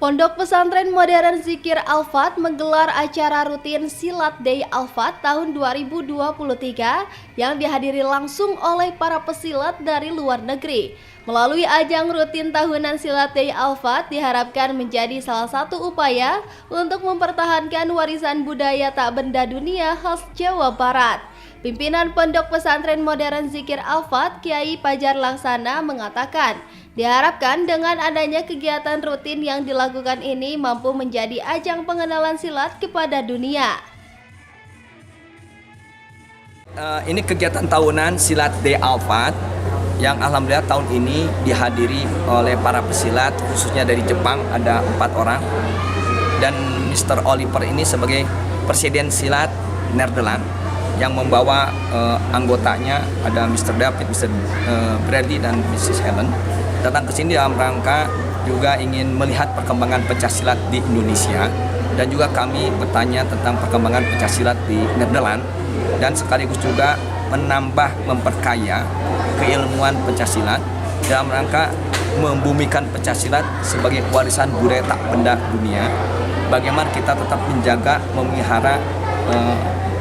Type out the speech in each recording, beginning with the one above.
Pondok Pesantren Modern Zikir Al-Fat menggelar acara rutin Silat Day Al-Fat tahun 2023 yang dihadiri langsung oleh para pesilat dari luar negeri. Melalui ajang rutin tahunan Silat Day Al-Fat diharapkan menjadi salah satu upaya untuk mempertahankan warisan budaya tak benda dunia khas Jawa Barat. Pimpinan Pondok Pesantren Modern Zikir Al-Fat, Kiai Pajar Laksana mengatakan, diharapkan dengan adanya kegiatan rutin yang dilakukan ini mampu menjadi ajang pengenalan silat kepada dunia. Ini kegiatan tahunan Silat Day Al-Fat yang alhamdulillah tahun ini dihadiri oleh para pesilat khususnya dari Jepang, ada 4 orang, dan Mr. Oliver ini sebagai Presiden Silat Nederland yang membawa anggotanya, ada Mr. David, Mr. Bradley, dan Mrs. Helen datang ke sini dalam rangka juga ingin melihat perkembangan pencaksilat di Indonesia, dan juga kami bertanya tentang perkembangan pencaksilat di Nederland, dan sekaligus juga memperkaya keilmuan pencaksilat dalam rangka membumikan pencaksilat sebagai warisan budaya tak benda dunia. Bagaimana kita tetap menjaga, memelihara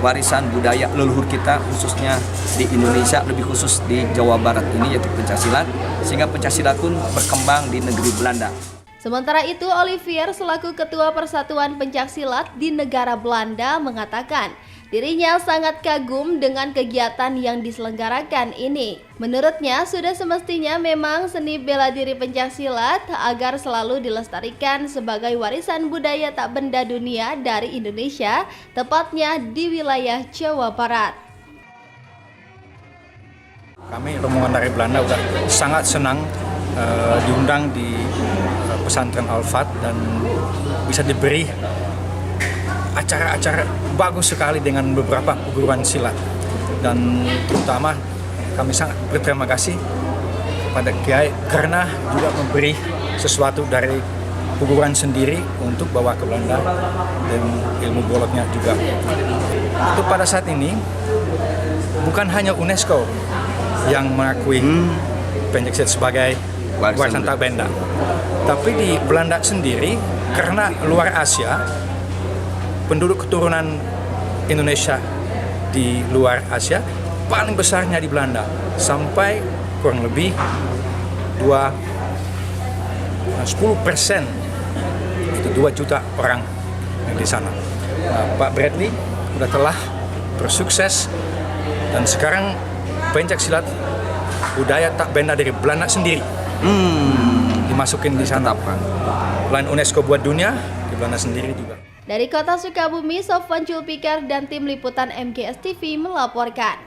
warisan budaya leluhur kita, khususnya di Indonesia, lebih khusus di Jawa Barat ini, yaitu pencaksilat, sehingga pencaksilat pun berkembang di negeri Belanda. Sementara itu, Olivier selaku Ketua Persatuan Pencaksilat di negara Belanda mengatakan dirinya sangat kagum dengan kegiatan yang diselenggarakan ini. Menurutnya, sudah semestinya memang seni bela diri pencaksilat agar selalu dilestarikan sebagai warisan budaya tak benda dunia dari Indonesia, tepatnya di wilayah Jawa Barat. Kami rombongan dari Belanda sudah sangat senang diundang di pesantren Al-Fat dan bisa diberi acara-acara bagus sekali dengan beberapa perguruan silat, dan terutama kami sangat berterima kasih pada Kiai karena juga memberi sesuatu dari perguruan sendiri untuk bawa ke Belanda dan ilmu bolotnya juga. Itu pada saat ini bukan hanya UNESCO yang mengakui pencaksilat sebagai warisan tak benda, tapi di Belanda sendiri, karena luar Asia, penduduk keturunan Indonesia di luar Asia paling besarnya di Belanda, sampai kurang lebih 10%, itu 2 juta orang yang di sana. Pak Bradley sudah telah bersukses, dan sekarang pencaksilat budaya tak benda dari Belanda sendiri dimasukin di sana. Selain UNESCO buat dunia, di Belanda sendiri juga. Dari kota Sukabumi, Sofwan Julpikar dan tim liputan MGS TV melaporkan.